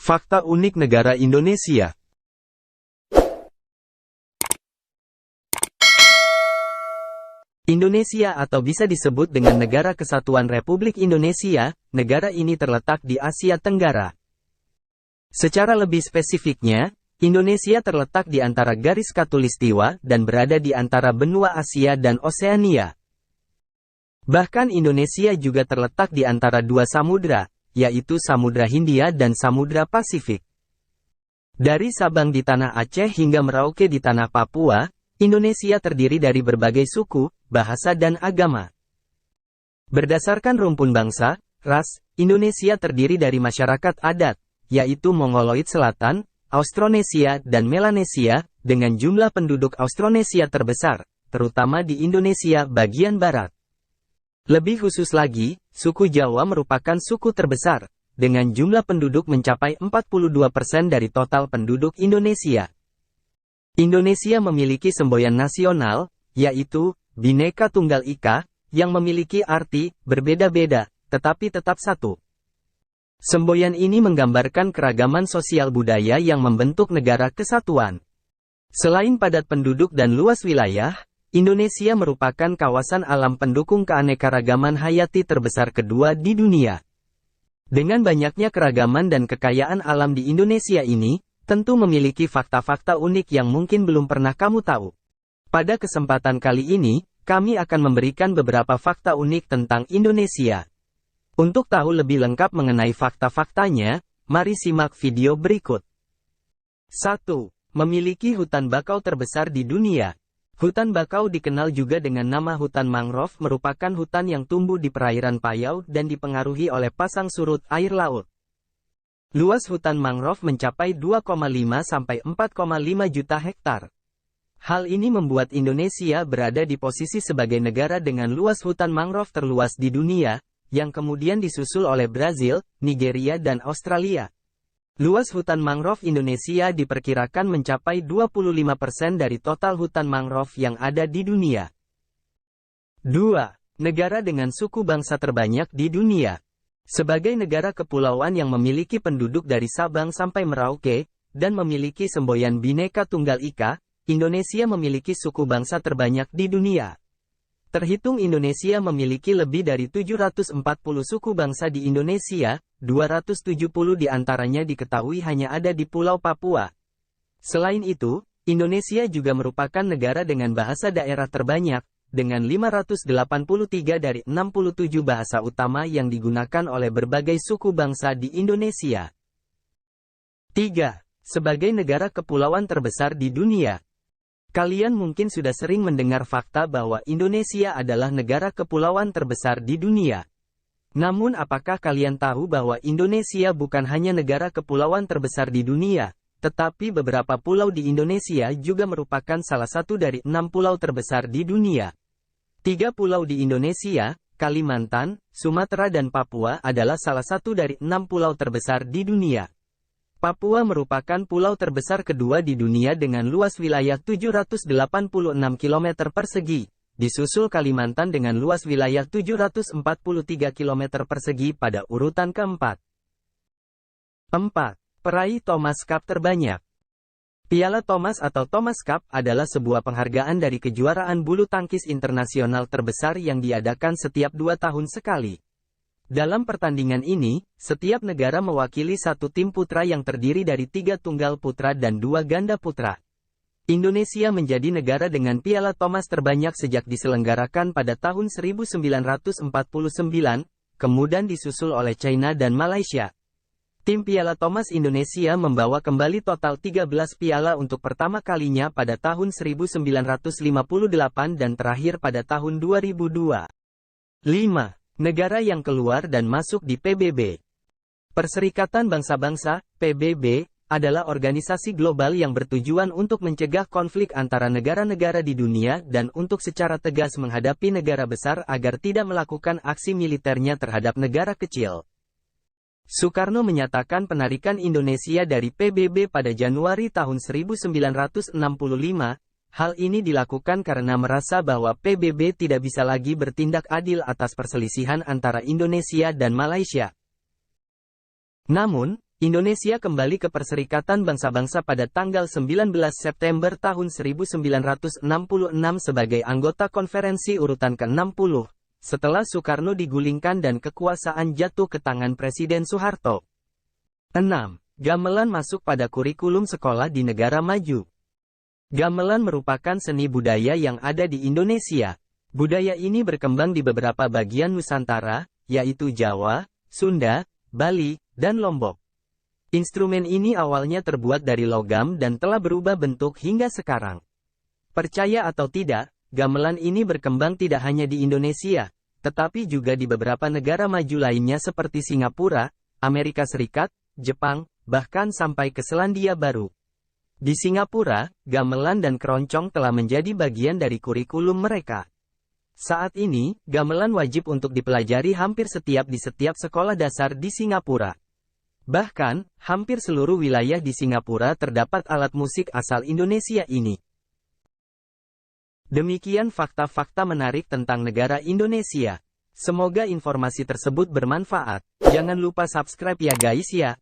Fakta unik negara Indonesia. Indonesia atau bisa disebut dengan Negara Kesatuan Republik Indonesia, negara ini terletak di Asia Tenggara. Secara lebih spesifiknya, Indonesia terletak di antara garis khatulistiwa dan berada di antara benua Asia dan Oseania. Bahkan Indonesia juga terletak di antara dua samudra, yaitu Samudra Hindia dan Samudra Pasifik. Dari Sabang di tanah Aceh hingga Merauke di tanah Papua, Indonesia terdiri dari berbagai suku, bahasa dan agama. Berdasarkan rumpun bangsa, ras, Indonesia terdiri dari masyarakat adat, yaitu Mongoloid Selatan, Austronesia dan Melanesia, dengan jumlah penduduk Austronesia terbesar, terutama di Indonesia bagian barat. Lebih khusus lagi, suku Jawa merupakan suku terbesar, dengan jumlah penduduk mencapai 42% dari total penduduk Indonesia. Indonesia memiliki semboyan nasional, yaitu Bhinneka Tunggal Ika, yang memiliki arti berbeda-beda, tetapi tetap satu. Semboyan ini menggambarkan keragaman sosial budaya yang membentuk negara kesatuan. Selain padat penduduk dan luas wilayah, Indonesia merupakan kawasan alam pendukung keanekaragaman hayati terbesar kedua di dunia. Dengan banyaknya keragaman dan kekayaan alam di Indonesia ini, tentu memiliki fakta-fakta unik yang mungkin belum pernah kamu tahu. Pada kesempatan kali ini, kami akan memberikan beberapa fakta unik tentang Indonesia. Untuk tahu lebih lengkap mengenai fakta-faktanya, mari simak video berikut. 1. Memiliki hutan bakau terbesar di dunia. Hutan bakau dikenal juga dengan nama hutan mangrove, merupakan hutan yang tumbuh di perairan payau dan dipengaruhi oleh pasang surut air laut. Luas hutan mangrove mencapai 2,5 sampai 4,5 juta hektar. Hal ini membuat Indonesia berada di posisi sebagai negara dengan luas hutan mangrove terluas di dunia, yang kemudian disusul oleh Brazil, Nigeria dan Australia. Luas hutan mangrove Indonesia diperkirakan mencapai 25% dari total hutan mangrove yang ada di dunia. 2. Negara dengan suku bangsa terbanyak di dunia. Sebagai negara kepulauan yang memiliki penduduk dari Sabang sampai Merauke, dan memiliki semboyan Bhinneka Tunggal Ika, Indonesia memiliki suku bangsa terbanyak di dunia. Terhitung Indonesia memiliki lebih dari 740 suku bangsa di Indonesia, 270 diantaranya diketahui hanya ada di Pulau Papua. Selain itu, Indonesia juga merupakan negara dengan bahasa daerah terbanyak, dengan 583 dari 67 bahasa utama yang digunakan oleh berbagai suku bangsa di Indonesia. 3. Sebagai negara kepulauan terbesar di dunia. Kalian mungkin sudah sering mendengar fakta bahwa Indonesia adalah negara kepulauan terbesar di dunia. Namun apakah kalian tahu bahwa Indonesia bukan hanya negara kepulauan terbesar di dunia, tetapi beberapa pulau di Indonesia juga merupakan salah satu dari 6 pulau terbesar di dunia. 3 pulau di Indonesia, Kalimantan, Sumatera dan Papua adalah salah satu dari 6 pulau terbesar di dunia. Papua merupakan pulau terbesar kedua di dunia dengan luas wilayah 786 km persegi, disusul Kalimantan dengan luas wilayah 743 km persegi pada urutan keempat. 4. Peraih Thomas Cup terbanyak. Piala Thomas atau Thomas Cup adalah sebuah penghargaan dari kejuaraan bulu tangkis internasional terbesar yang diadakan setiap 2 tahun sekali. Dalam pertandingan ini, setiap negara mewakili satu tim putra yang terdiri dari 3 tunggal putra dan 2 ganda putra. Indonesia menjadi negara dengan Piala Thomas terbanyak sejak diselenggarakan pada tahun 1949, kemudian disusul oleh China dan Malaysia. Tim Piala Thomas Indonesia membawa kembali total 13 piala untuk pertama kalinya pada tahun 1958 dan terakhir pada tahun 2002. 5. Negara yang keluar dan masuk di PBB. Perserikatan Bangsa-Bangsa, PBB, adalah organisasi global yang bertujuan untuk mencegah konflik antara negara-negara di dunia dan untuk secara tegas menghadapi negara besar agar tidak melakukan aksi militernya terhadap negara kecil. Soekarno menyatakan penarikan Indonesia dari PBB pada Januari tahun 1965, hal ini dilakukan karena merasa bahwa PBB tidak bisa lagi bertindak adil atas perselisihan antara Indonesia dan Malaysia. Namun, Indonesia kembali ke Perserikatan Bangsa-Bangsa pada tanggal 19 September tahun 1966 sebagai anggota konferensi urutan ke-60, setelah Soekarno digulingkan dan kekuasaan jatuh ke tangan Presiden Soeharto. 6. Gamelan masuk pada kurikulum sekolah di negara maju. Gamelan merupakan seni budaya yang ada di Indonesia. Budaya ini berkembang di beberapa bagian Nusantara, yaitu Jawa, Sunda, Bali, dan Lombok. Instrumen ini awalnya terbuat dari logam dan telah berubah bentuk hingga sekarang. Percaya atau tidak, gamelan ini berkembang tidak hanya di Indonesia, tetapi juga di beberapa negara maju lainnya seperti Singapura, Amerika Serikat, Jepang, bahkan sampai ke Selandia Baru. Di Singapura, gamelan dan keroncong telah menjadi bagian dari kurikulum mereka. Saat ini, gamelan wajib untuk dipelajari hampir di setiap sekolah dasar di Singapura. Bahkan, hampir seluruh wilayah di Singapura terdapat alat musik asal Indonesia ini. Demikian fakta-fakta menarik tentang negara Indonesia. Semoga informasi tersebut bermanfaat. Jangan lupa subscribe ya guys ya.